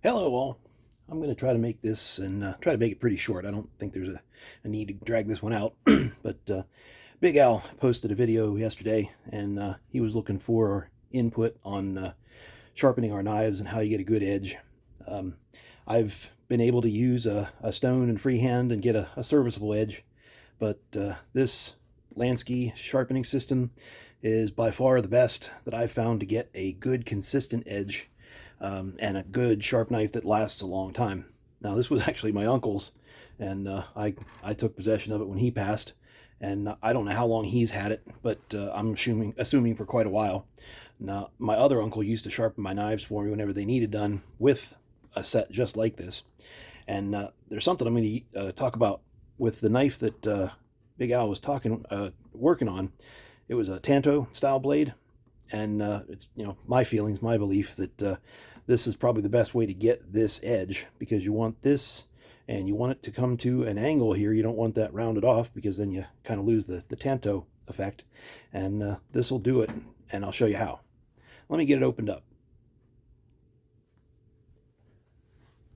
Hello all. I'm going to try to make this and try to make it pretty short. I don't think there's a need to drag this one out. But Big Al posted a video yesterday, and he was looking for input on sharpening our knives and how you get a good edge. I've been able to use a stone and freehand and get a serviceable edge, but this Lansky sharpening system is by far the best that I've found to get a good consistent edge and a good sharp knife that lasts a long time. Now, this was actually my uncle's, and I took possession of it when he passed, and I don't know how long he's had it, but I'm assuming for quite a while. Now, my other uncle used to sharpen my knives for me whenever they needed done with a set just like this. And there's something I'm going to talk about with the knife that Big Al was working on. It was a Tanto style blade, and it's my feelings, my belief that this is probably the best way to get this edge, because you want this and you want it to come to an angle here. You don't want that rounded off, because then you kind of lose the Tanto effect, and this will do it, and I'll show you how. Let me get it opened up.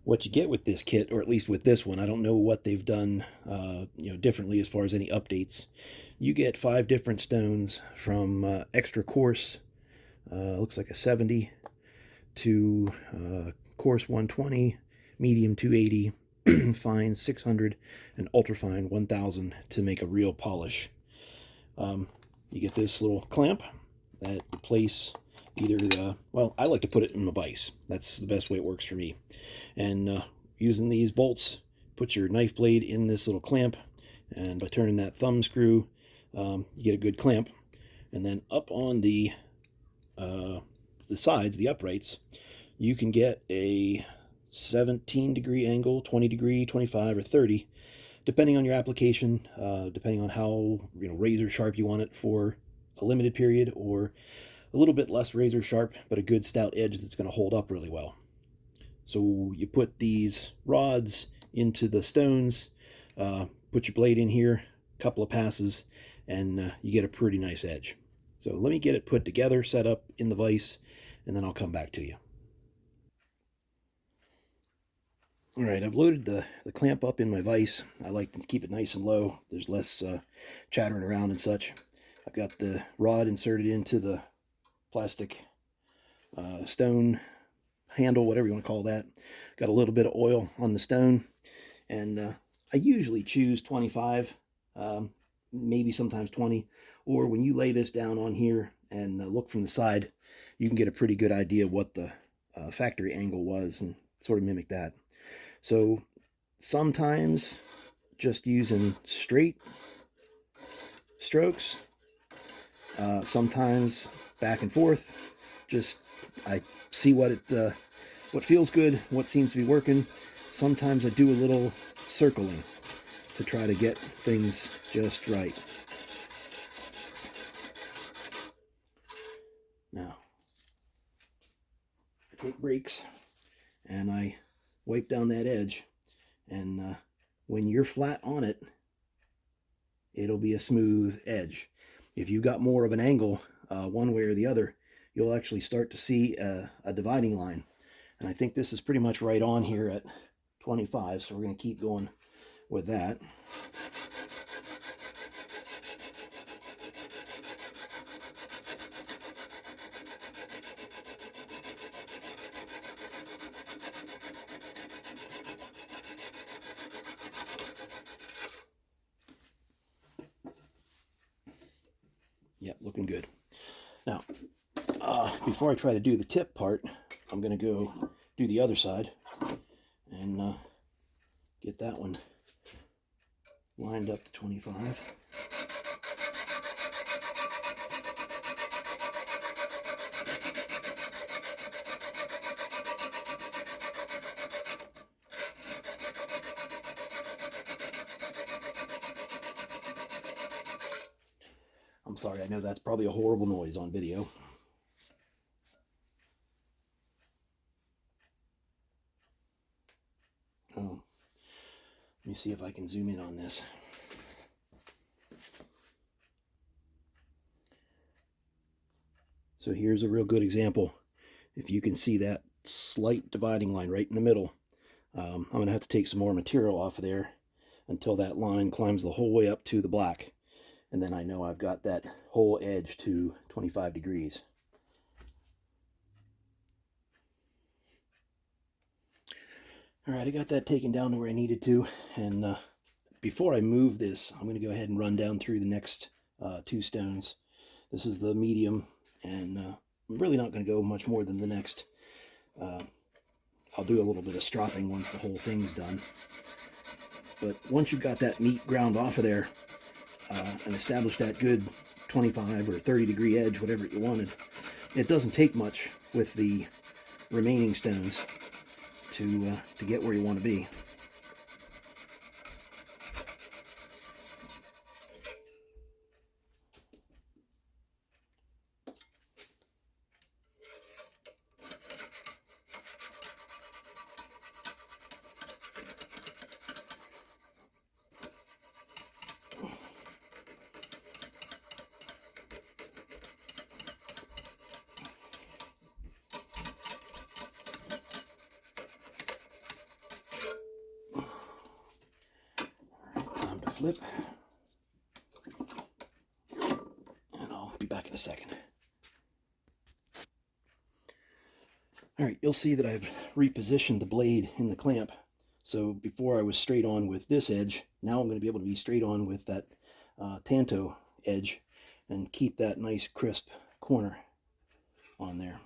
What you get with this kit, or at least with this one, I don't know what they've done differently as far as any updates. You get 5 different stones from extra coarse, looks like a 70, to coarse 120, medium 280, fine 600, and ultra fine 1000 to make a real polish. You get this little clamp that you place either, well, I like to put it in my vise. That's the best way it works for me. And using these bolts, put your knife blade in this little clamp, and by turning that thumb screw, you get a good clamp. And then up on the sides, the uprights, you can get a 17-degree angle, 20 degree, 25, or 30, depending on your application, depending on how razor sharp you want it for a limited period, or a little bit less razor sharp but a good stout edge that's going to hold up really well. So you put these rods into the stones, put your blade in here, a couple of passes, and you get a pretty nice edge. So let me get it put together, set up in the vise, and then I'll come back to you. All right, I've loaded the clamp up in my vise. I like to keep it nice and low. There's less chattering around and such. I've got the rod inserted into the plastic stone handle, whatever you want to call that. Got a little bit of oil on the stone, and I usually choose 25, maybe sometimes 20, or when you lay this down on here and look from the side, you can get a pretty good idea what the factory angle was and sort of mimic that. So sometimes just using straight strokes, sometimes back and forth. Just I see what feels good, what seems to be working. Sometimes I do a little circling to try to get things just right. Now, I take breaks and I wipe down that edge, and when you're flat on it, it'll be a smooth edge. If you've got more of an angle one way or the other, you'll actually start to see a dividing line. And I think this is pretty much right on here at 25, so we're going to keep going with that. Yep, looking good. Now, before I try to do the tip part, I'm going to go do the other side and get that one lined up to 25. I'm sorry, I know that's probably a horrible noise on video. Oh, let me see if I can zoom in on this. So here's a real good example. If you can see that slight dividing line right in the middle. I'm going to have to take some more material off of there until that line climbs the whole way up to the black. And then I know I've got that whole edge to 25 degrees. All right, I got that taken down to where I needed to. And before I move this, I'm going to go ahead and run down through the next two stones. This is the medium, and I'm really not going to go much more than the next. I'll do a little bit of stropping once the whole thing's done. But once you've got that meat ground off of there and established that good 25 or 30 degree edge, whatever you wanted, it doesn't take much with the remaining stones to get where you want to be. Flip, and I'll be back in a second. All right, you'll see that I've repositioned the blade in the clamp. So before I was straight on with this edge, now I'm going to be able to be straight on with that tanto edge and keep that nice crisp corner on there.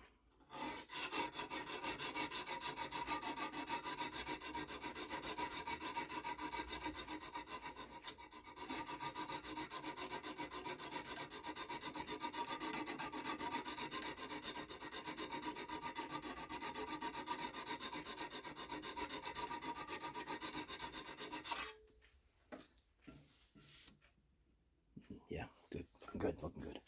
Yeah, good, looking good.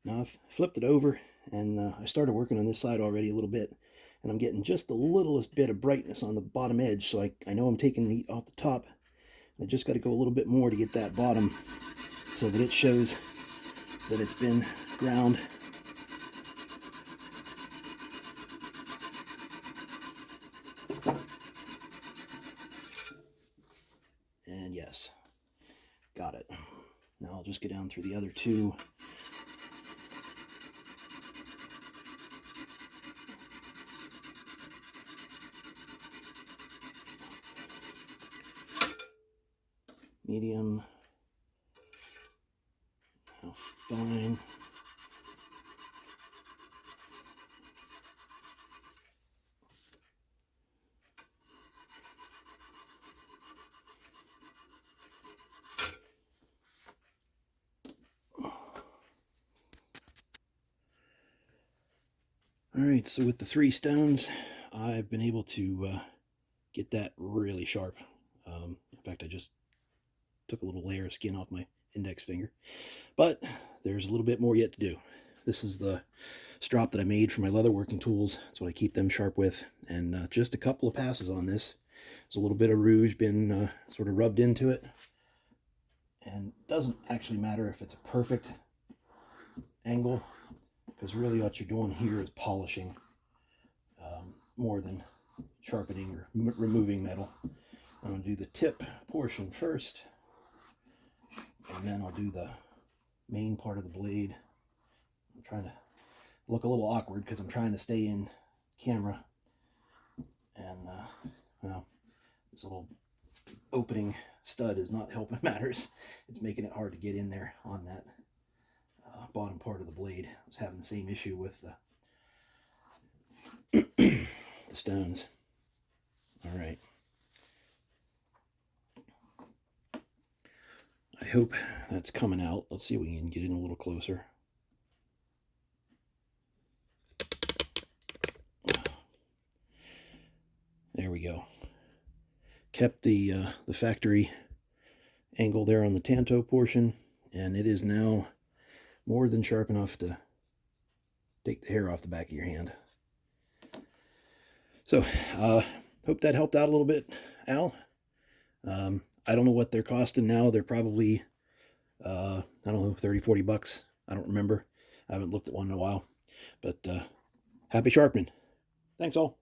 Now I've flipped it over, and I started working on this side already a little bit, and I'm getting just the littlest bit of brightness on the bottom edge, so I know I'm taking meat off the top. I just got to go a little bit more to get that bottom so that it shows that it's been ground. And yes, got it. Now I'll just get down through the other two. Medium. Now fine. All right, so with the three stones, I've been able to get that really sharp. In fact, I just took a little layer of skin off my index finger. But there's a little bit more yet to do. This is the strop that I made for my leather working tools. That's what I keep them sharp with. And just a couple of passes on this. There's a little bit of rouge been sort of rubbed into it. And it doesn't actually matter if it's a perfect angle, because really what you're doing here is polishing more than sharpening or removing metal. I'm going to do the tip portion first, and then I'll do the main part of the blade. I'm trying to look a little awkward because I'm trying to stay in camera, and well, this little opening stud is not helping matters. It's making it hard to get in there on that bottom part of the blade. I was having the same issue with the the stones. All right. I hope that's coming out. Let's see if we can get in a little closer. There we go. Kept the factory angle there on the tanto portion, and it is now more than sharp enough to take the hair off the back of your hand. So, hope that helped out a little bit, Al. I don't know what they're costing now. They're probably, I don't know, 30, 40 bucks. I don't remember. I haven't looked at one in a while. But happy sharpening. Thanks all.